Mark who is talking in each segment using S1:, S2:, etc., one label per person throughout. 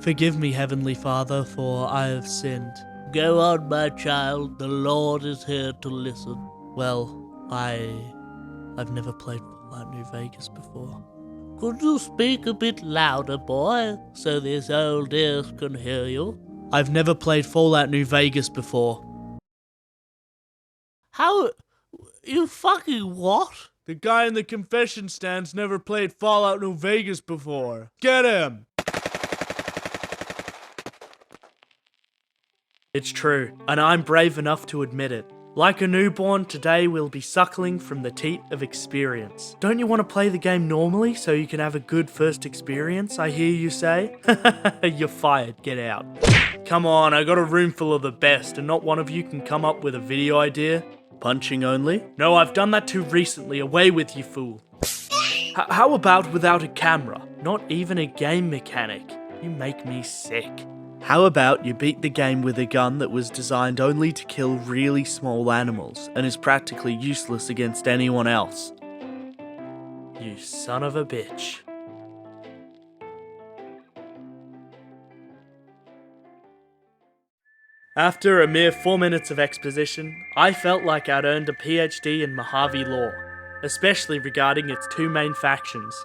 S1: Forgive me, Heavenly Father, for I have sinned.
S2: Go on, my child, the Lord is here to listen.
S1: Well, I've never played Fallout New Vegas before.
S2: Could you speak a bit louder, boy, so this old ears can hear you?
S1: I've never played Fallout New Vegas before.
S2: How? You fucking what?
S1: The guy in the confession stand's never played Fallout New Vegas before. Get him! It's true, and I'm brave enough to admit it. Like a newborn, today we'll be suckling from the teat of experience. Don't you want to play the game normally so you can have a good first experience, I hear you say? You're fired, get out. Come on, I got a room full of the best and not one of you can come up with a video idea? Punching only? No, I've done that too recently, away with you fool. How about without a camera? Not even a game mechanic. You make me sick. How about you beat the game with a gun that was designed only to kill really small animals and is practically useless against anyone else? You son of a bitch. After a mere 4 minutes of exposition, I felt like I'd earned a PhD in Mojave law, especially regarding its two main factions,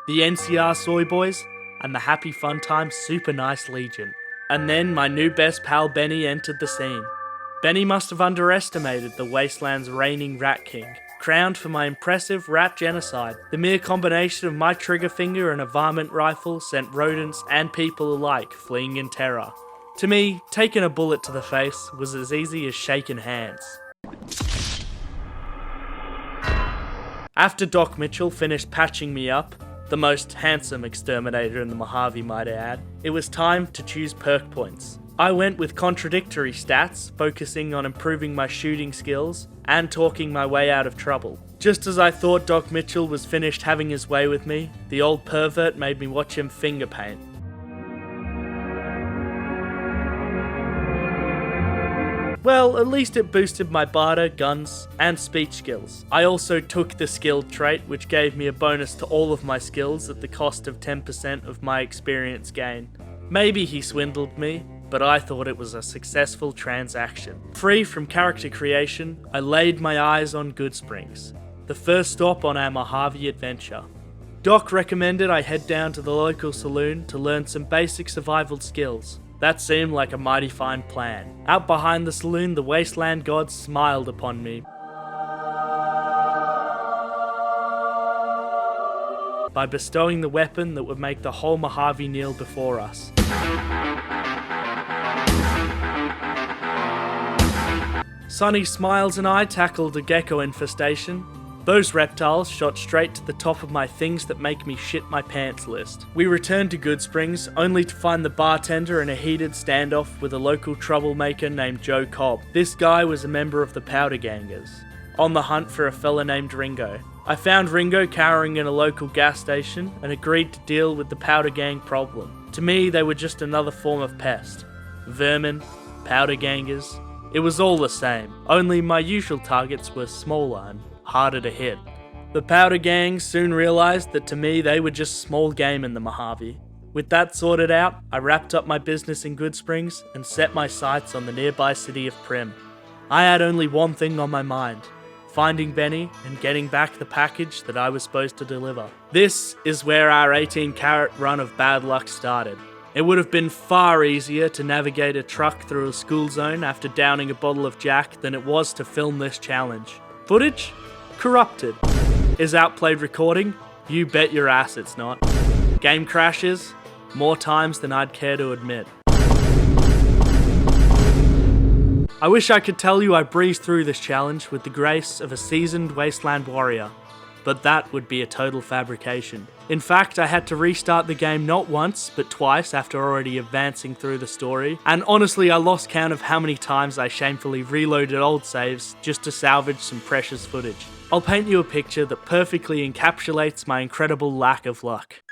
S1: the NCR Soy Boys and the Happy Fun Time Super Nice Legion. And then my new best pal Benny entered the scene. Benny must have underestimated the Wasteland's reigning Rat King, crowned for my impressive rat genocide. The mere combination of my trigger finger and a Varmint rifle sent rodents and people alike fleeing in terror. To me, taking a bullet to the face was as easy as shaking hands. After Doc Mitchell finished patching me up, the most handsome exterminator in the Mojave might I add, it was time to choose perk points. I went with contradictory stats, focusing on improving my shooting skills and talking my way out of trouble. Just as I thought Doc Mitchell was finished having his way with me, the old pervert made me watch him finger paint. Well, at least it boosted my barter, guns, and speech skills. I also took the skilled trait, which gave me a bonus to all of my skills at the cost of 10% of my experience gain. Maybe he swindled me, but I thought it was a successful transaction. Free from character creation, I laid my eyes on Goodsprings, the first stop on our Mojave adventure. Doc recommended I head down to the local saloon to learn some basic survival skills. That seemed like a mighty fine plan. Out behind the saloon, the Wasteland gods smiled upon me by bestowing the weapon that would make the whole Mojave kneel before us. Sunny Smiles and I tackled a gecko infestation. Those reptiles shot straight to the top of my things that make me shit my pants list. We returned to Goodsprings, only to find the bartender in a heated standoff with a local troublemaker named Joe Cobb. This guy was a member of the Powder Gangers, on the hunt for a fella named Ringo. I found Ringo cowering in a local gas station and agreed to deal with the Powder Gang problem. To me, they were just another form of pest. Vermin, Powder Gangers, it was all the same, only my usual targets were smaller and harder to hit. The Powder Gang soon realised that to me they were just small game in the Mojave. With that sorted out, I wrapped up my business in Goodsprings and set my sights on the nearby city of Prim. I had only one thing on my mind: finding Benny and getting back the package that I was supposed to deliver. This is where our 18-carat run of bad luck started. It would have been far easier to navigate a truck through a school zone after downing a bottle of Jack than it was to film this challenge. Footage? Corrupted. Is outplayed recording? You bet your ass it's not. Game crashes? More times than I'd care to admit. I wish I could tell you I breezed through this challenge with the grace of a seasoned wasteland warrior, but that would be a total fabrication. In fact, I had to restart the game not once, but twice after already advancing through the story, and honestly I lost count of how many times I shamefully reloaded old saves just to salvage some precious footage. I'll paint you a picture that perfectly encapsulates my incredible lack of luck.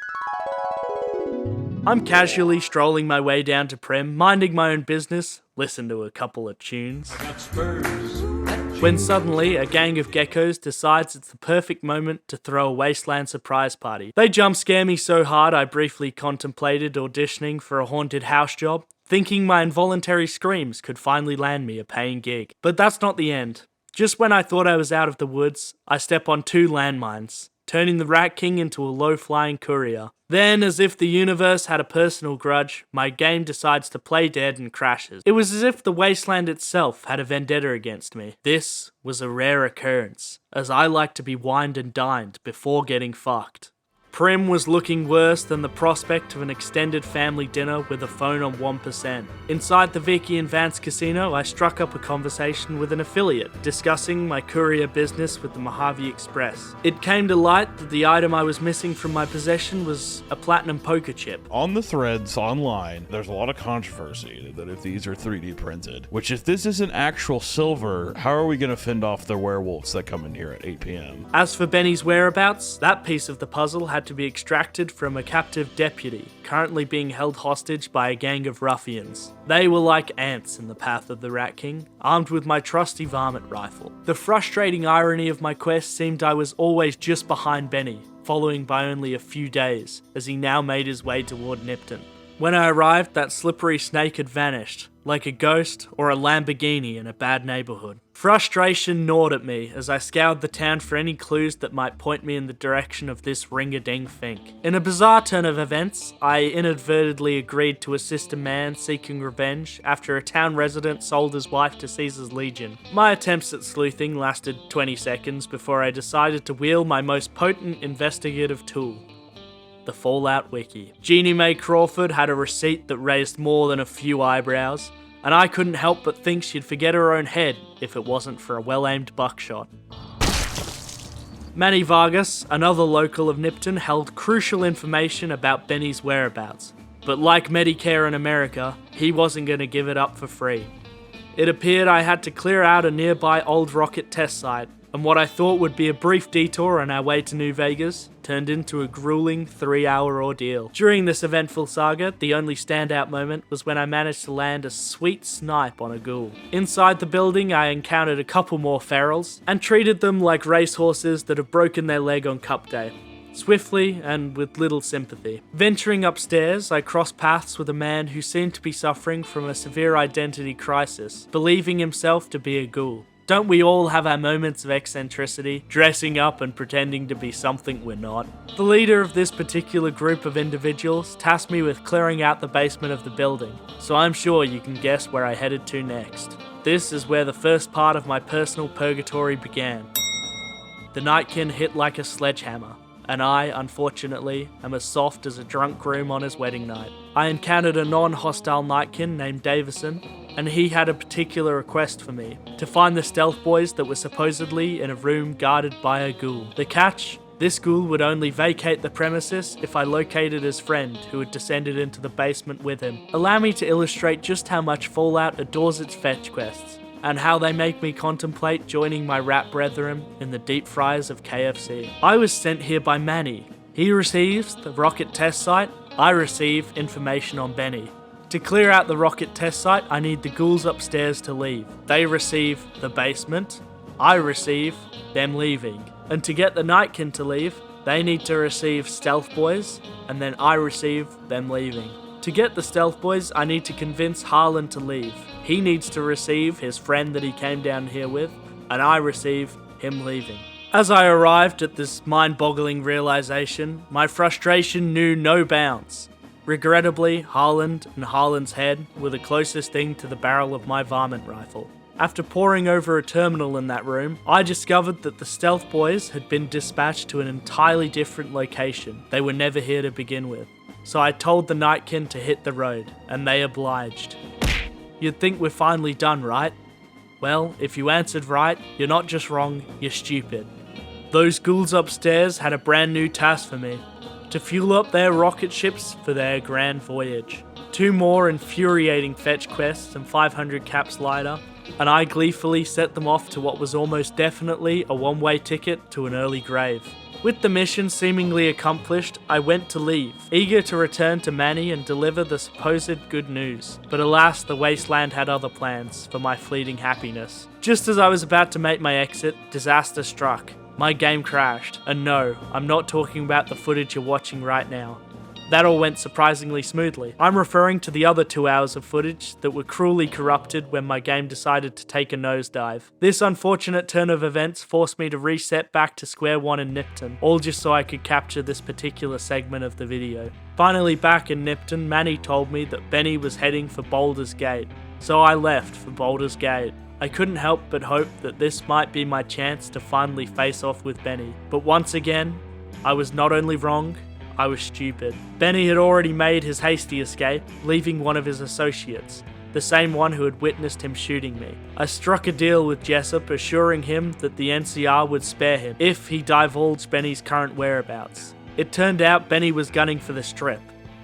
S1: I'm casually strolling my way down to Prim, minding my own business, listen to a couple of tunes.
S3: I got spurs that
S1: when suddenly a gang of geckos decides it's the perfect moment to throw a wasteland surprise party. They jump scare me so hard I briefly contemplated auditioning for a haunted house job, thinking my involuntary screams could finally land me a paying gig. But that's not the end. Just when I thought I was out of the woods, I step on 2 landmines, turning the Rat King into a low-flying courier. Then, as if the universe had a personal grudge, my game decides to play dead and crashes. It was as if the wasteland itself had a vendetta against me. This was a rare occurrence, as I like to be wined and dined before getting fucked. Prim was looking worse than the prospect of an extended family dinner with a phone on 1%. Inside the Vicky and Vance casino, I struck up a conversation with an affiliate, discussing my courier business with the Mojave Express. It came to light that the item I was missing from my possession was a platinum poker chip.
S3: On the threads online, there's a lot of controversy that if these are 3D printed, which if this isn't actual silver, how are we going to fend off the werewolves that come in here at 8 p.m.?
S1: As for Benny's whereabouts, that piece of the puzzle had to be extracted from a captive deputy, currently being held hostage by a gang of ruffians. They were like ants in the path of the Rat King, armed with my trusty Varmint rifle. The frustrating irony of my quest seemed I was always just behind Benny, following by only a few days, as he now made his way toward Nipton. When I arrived, that slippery snake had vanished, like a ghost or a Lamborghini in a bad neighborhood. Frustration gnawed at me as I scoured the town for any clues that might point me in the direction of this ring-a-ding fink. In a bizarre turn of events, I inadvertently agreed to assist a man seeking revenge after a town resident sold his wife to Caesar's Legion. My attempts at sleuthing lasted 20 seconds before I decided to wield my most potent investigative tool: the Fallout Wiki. Jeannie Mae Crawford had a receipt that raised more than a few eyebrows, and I couldn't help but think she'd forget her own head if it wasn't for a well-aimed buckshot. Manny Vargas, another local of Nipton, held crucial information about Benny's whereabouts, but like Medicare in America, he wasn't going to give it up for free. It appeared I had to clear out a nearby old rocket test site, and what I thought would be a brief detour on our way to New Vegas turned into a grueling 3-hour ordeal. During this eventful saga, the only standout moment was when I managed to land a sweet snipe on a ghoul. Inside the building, I encountered a couple more ferals, and treated them like racehorses that have broken their leg on Cup Day, swiftly and with little sympathy. Venturing upstairs, I crossed paths with a man who seemed to be suffering from a severe identity crisis, believing himself to be a ghoul. Don't we all have our moments of eccentricity, dressing up and pretending to be something we're not? The leader of this particular group of individuals tasked me with clearing out the basement of the building, so I'm sure you can guess where I headed to next. This is where the first part of my personal purgatory began. The Nightkin hit like a sledgehammer, and I, unfortunately, am as soft as a drunk groom on his wedding night. I encountered a non-hostile Nightkin named Davison, and he had a particular request for me: to find the stealth boys that were supposedly in a room guarded by a ghoul. The catch? This ghoul would only vacate the premises if I located his friend who had descended into the basement with him. Allow me to illustrate just how much Fallout adores its fetch quests, and how they make me contemplate joining my rat brethren in the deep fryers of KFC. I was sent here by Manny. He receives the rocket test site, I receive information on Benny. To clear out the rocket test site, I need the ghouls upstairs to leave. They receive the basement, I receive them leaving. And to get the Nightkin to leave, they need to receive stealth boys, and then I receive them leaving. To get the stealth boys, I need to convince Harlan to leave. He needs to receive his friend that he came down here with, and I receive him leaving. As I arrived at this mind-boggling realization, my frustration knew no bounds. Regrettably, Harlan and Harlan's head were the closest thing to the barrel of my Varmint rifle. After poring over a terminal in that room, I discovered that the stealth boys had been dispatched to an entirely different location. They were never here to begin with. So I told the Nightkin to hit the road, and they obliged. You'd think we're finally done, right? Well, if you answered right, you're not just wrong, you're stupid. Those ghouls upstairs had a brand new task for me: to fuel up their rocket ships for their grand voyage. 2 more infuriating fetch quests and 500 caps later, and I gleefully set them off to what was almost definitely a one-way ticket to an early grave. With the mission seemingly accomplished, I went to leave, eager to return to Manny and deliver the supposed good news. But alas, the wasteland had other plans for my fleeting happiness. Just as I was about to make my exit, disaster struck. My game crashed, and no, I'm not talking about the footage you're watching right now. That all went surprisingly smoothly. I'm referring to the other 2 hours of footage that were cruelly corrupted when my game decided to take a nosedive. This unfortunate turn of events forced me to reset back to square one in Nipton, all just so I could capture this particular segment of the video. Finally back in Nipton, Manny told me that Benny was heading for Baldur's Gate, so I left for Baldur's Gate. I couldn't help but hope that this might be my chance to finally face off with Benny, but once again, I was not only wrong, I was stupid. Benny had already made his hasty escape, leaving one of his associates, the same one who had witnessed him shooting me. I struck a deal with Jessup, assuring him that the NCR would spare him if he divulged Benny's current whereabouts. It turned out Benny was gunning for the Strip.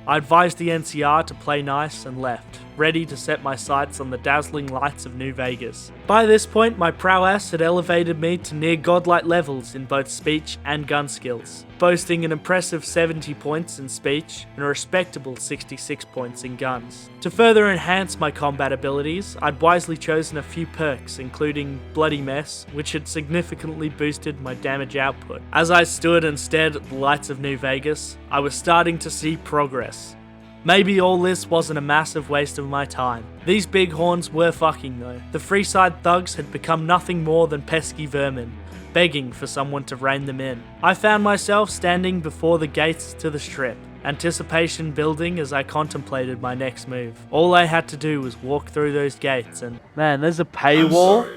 S1: I advised the NCR to play nice and left, ready to set my sights on the dazzling lights of New Vegas. By this point, my prowess had elevated me to near godlike levels in both speech and gun skills, boasting an impressive 70 points in speech and a respectable 66 points in guns. To further enhance my combat abilities, I'd wisely chosen a few perks, including Bloody Mess, which had significantly boosted my damage output. As I stood and stared at the lights of New Vegas, I was starting to see progress. Maybe all this wasn't a massive waste of my time. These bighorns were fucking though. The Freeside thugs had become nothing more than pesky vermin, begging for someone to rein them in. I found myself standing before the gates to the Strip, anticipation building as I contemplated my next move. All I had to do was walk through those gates and... Man, there's a paywall.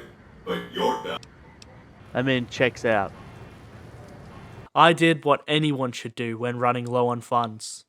S1: Checks out. I did what anyone should do when running low on funds.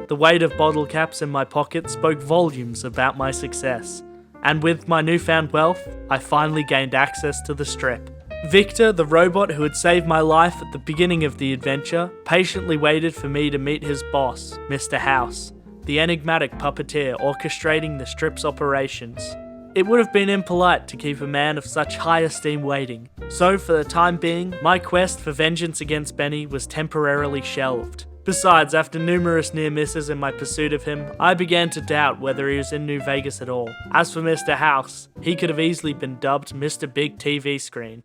S1: The weight of bottle caps in my pocket spoke volumes about my success, and with my newfound wealth, I finally gained access to the Strip. Victor, the robot who had saved my life at the beginning of the adventure, patiently waited for me to meet his boss, Mr. House, the enigmatic puppeteer orchestrating the Strip's operations. It would have been impolite to keep a man of such high esteem waiting, so for the time being, my quest for vengeance against Benny was temporarily shelved. Besides, after numerous near misses in my pursuit of him, I began to doubt whether he was in New Vegas at all. As for Mr. House, he could have easily been dubbed Mr. Big TV Screen.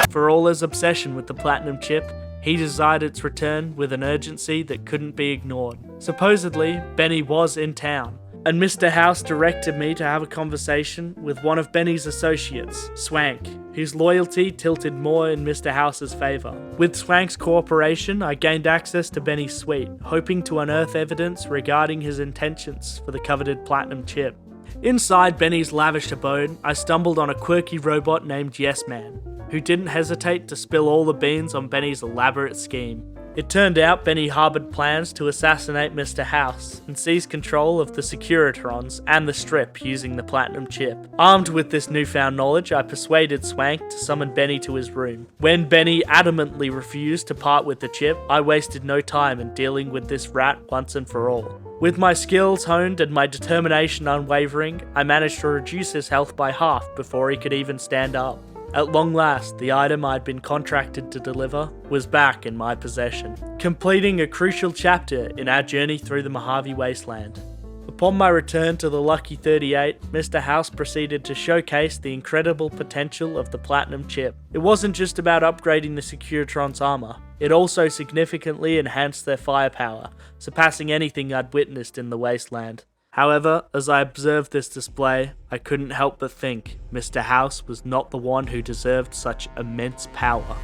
S1: For all his obsession with the platinum chip, he desired its return with an urgency that couldn't be ignored. Supposedly, Benny was in town, and Mr. House directed me to have a conversation with one of Benny's associates, Swank, whose loyalty tilted more in Mr. House's favour. With Swank's cooperation, I gained access to Benny's suite, hoping to unearth evidence regarding his intentions for the coveted platinum chip. Inside Benny's lavish abode, I stumbled on a quirky robot named Yes Man, who didn't hesitate to spill all the beans on Benny's elaborate scheme. It turned out Benny harboured plans to assassinate Mr. House and seize control of the Securitrons and the Strip using the platinum chip. Armed with this newfound knowledge, I persuaded Swank to summon Benny to his room. When Benny adamantly refused to part with the chip, I wasted no time in dealing with this rat once and for all. With my skills honed and my determination unwavering, I managed to reduce his health by half before he could even stand up. At long last, the item I'd been contracted to deliver was back in my possession, completing a crucial chapter in our journey through the Mojave Wasteland. Upon my return to the Lucky 38, Mr. House proceeded to showcase the incredible potential of the platinum chip. It wasn't just about upgrading the Securitron's armor, it also significantly enhanced their firepower, surpassing anything I'd witnessed in the wasteland. However, as I observed this display, I couldn't help but think Mr. House was not the one who deserved such immense power.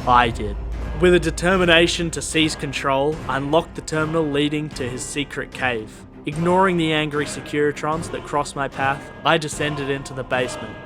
S1: I did. With a determination to seize control, I unlocked the terminal leading to his secret cave. Ignoring the angry Securitrons that crossed my path, I descended into the basement.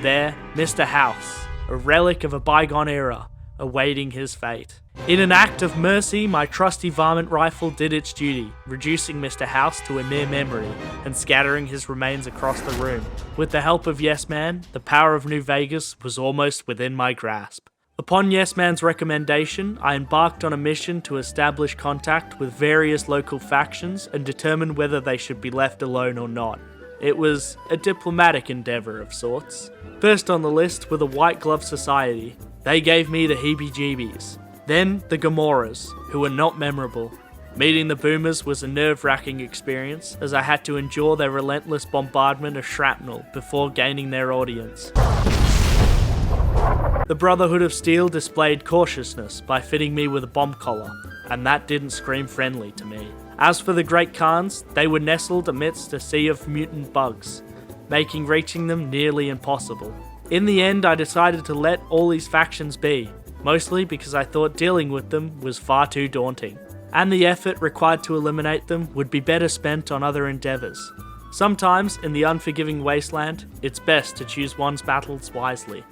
S1: There, Mr. House, a relic of a bygone era, awaiting his fate. In an act of mercy, my trusty Varmint rifle did its duty, reducing Mr. House to a mere memory and scattering his remains across the room. With the help of Yes Man, the power of New Vegas was almost within my grasp. Upon Yes Man's recommendation, I embarked on a mission to establish contact with various local factions and determine whether they should be left alone or not. It was a diplomatic endeavour of sorts. First on the list were the White Glove Society. They gave me the heebie-jeebies. Then the Gamoras, who were not memorable. Meeting the Boomers was a nerve-wracking experience, as I had to endure their relentless bombardment of shrapnel before gaining their audience. The Brotherhood of Steel displayed cautiousness by fitting me with a bomb collar, and that didn't scream friendly to me. As for the Great Khans, they were nestled amidst a sea of mutant bugs, making reaching them nearly impossible. In the end, I decided to let all these factions be, mostly because I thought dealing with them was far too daunting, and the effort required to eliminate them would be better spent on other endeavours. Sometimes, in the unforgiving wasteland, it's best to choose one's battles wisely.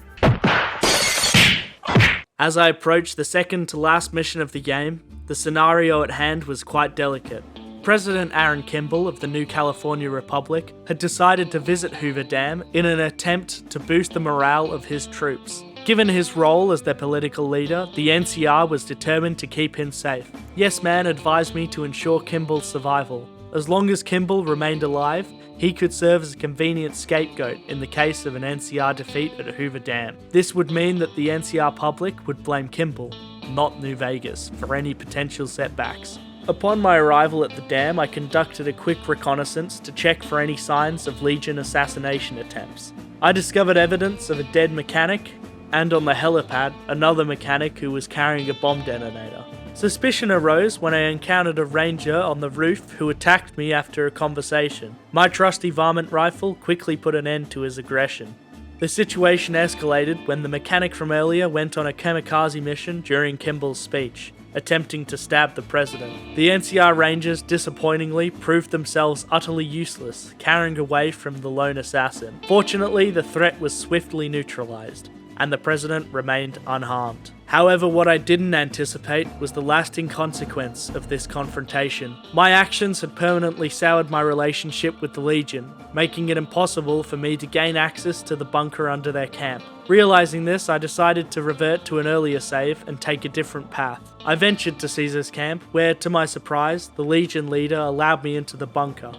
S1: As I approached the second to last mission of the game, the scenario at hand was quite delicate. President Aaron Kimball of the New California Republic had decided to visit Hoover Dam in an attempt to boost the morale of his troops. Given his role as their political leader, the NCR was determined to keep him safe. Yes Man advised me to ensure Kimball's survival. As long as Kimball remained alive, he could serve as a convenient scapegoat in the case of an NCR defeat at Hoover Dam. This would mean that the NCR public would blame Kimball, not New Vegas, for any potential setbacks. Upon my arrival at the dam, I conducted a quick reconnaissance to check for any signs of Legion assassination attempts. I discovered evidence of a dead mechanic, and on the helipad, another mechanic who was carrying a bomb detonator. Suspicion arose when I encountered a ranger on the roof who attacked me after a conversation. My trusty Varmint rifle quickly put an end to his aggression. The situation escalated when the mechanic from earlier went on a kamikaze mission during Kimball's speech, attempting to stab the president. The NCR Rangers disappointingly proved themselves utterly useless, carrying away from the lone assassin. Fortunately, the threat was swiftly neutralized, and the president remained unharmed. However, what I didn't anticipate was the lasting consequence of this confrontation. My actions had permanently soured my relationship with the Legion, making it impossible for me to gain access to the bunker under their camp. Realizing this, I decided to revert to an earlier save and take a different path. I ventured to Caesar's camp, where, to my surprise, the Legion leader allowed me into the bunker.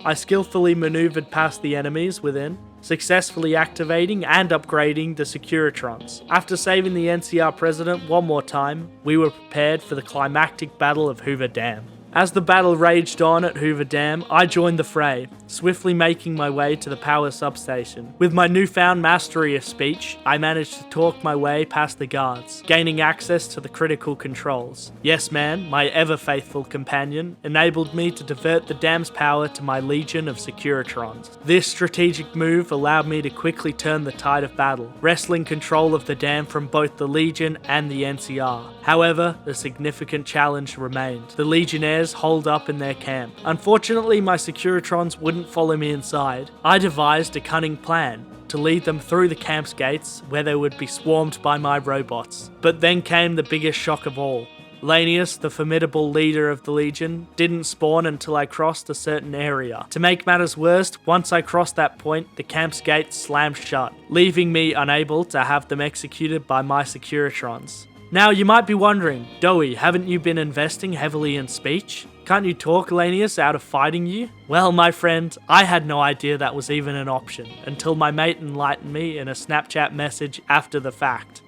S1: I skillfully maneuvered past the enemies within, successfully activating and upgrading the Securitrons. After saving the NCR president one more time, we were prepared for the climactic battle of Hoover Dam. As the battle raged on at Hoover Dam, I joined the fray, swiftly making my way to the power substation. With my newfound mastery of speech, I managed to talk my way past the guards, gaining access to the critical controls. Yes Man, my ever-faithful companion, enabled me to divert the dam's power to my legion of Securitrons. This strategic move allowed me to quickly turn the tide of battle, wresting control of the dam from both the Legion and the NCR. However, a significant challenge remained. The Legionnaires holed up in their camp. Unfortunately, my Securitrons wouldn't follow me inside. I devised a cunning plan to lead them through the camp's gates, where they would be swarmed by my robots. But then came the biggest shock of all. Lanius, the formidable leader of the Legion, didn't spawn until I crossed a certain area. To make matters worse, once I crossed that point, the camp's gates slammed shut, leaving me unable to have them executed by my Securitrons. Now, you might be wondering, Doey, haven't you been investing heavily in speech? Can't you talk Lanius out of fighting you? Well, my friend, I had no idea that was even an option, until my mate enlightened me in a Snapchat message after the fact.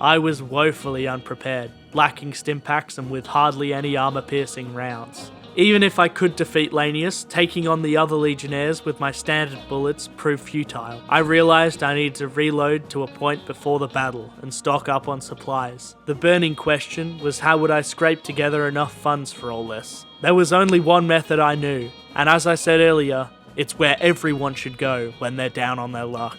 S1: I was woefully unprepared, lacking stimpaks and with hardly any armor-piercing rounds. Even if I could defeat Lanius, taking on the other Legionnaires with my standard bullets proved futile. I realized I needed to reload to a point before the battle and stock up on supplies. The burning question was, how would I scrape together enough funds for all this? There was only one method I knew, and as I said earlier, it's where everyone should go when they're down on their luck.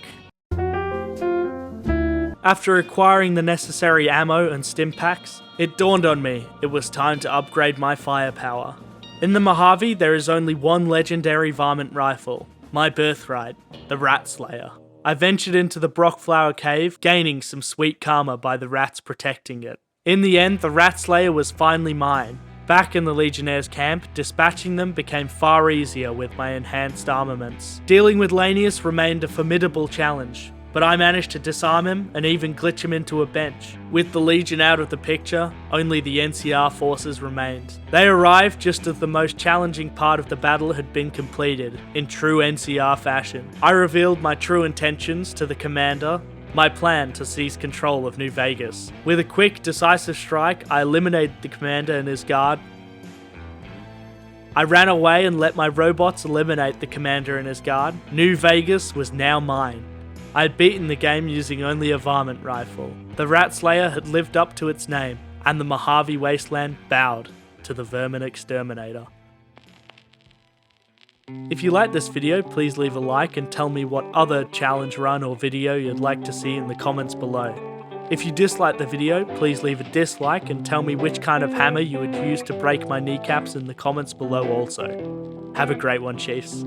S1: After acquiring the necessary ammo and stimpaks, it dawned on me it was time to upgrade my firepower. In the Mojave, there is only one legendary varmint rifle, my birthright, the Rat Slayer. I ventured into the Brockflower Cave, gaining some sweet karma by the rats protecting it. In the end, the Rat Slayer was finally mine. Back in the Legionnaire's camp, dispatching them became far easier with my enhanced armaments. Dealing with Lanius remained a formidable challenge. but I managed to disarm him and even glitch him into a bench. With the Legion out of the picture, only the NCR forces remained. They arrived just as the most challenging part of the battle had been completed, in true NCR fashion. I revealed my true intentions to the commander, my plan to seize control of New Vegas. With a quick, decisive strike, I eliminated the commander and his guard. I ran away and let my robots eliminate the commander and his guard. New Vegas was now mine. I had beaten the game using only a Varmint rifle. The Rat Slayer had lived up to its name, and the Mojave Wasteland bowed to the Vermin Exterminator. If you like this video, please leave a like and tell me what other challenge run or video you'd like to see in the comments below. If you dislike the video, please leave a dislike and tell me which kind of hammer you would use to break my kneecaps in the comments below also. Have a great one, Chiefs.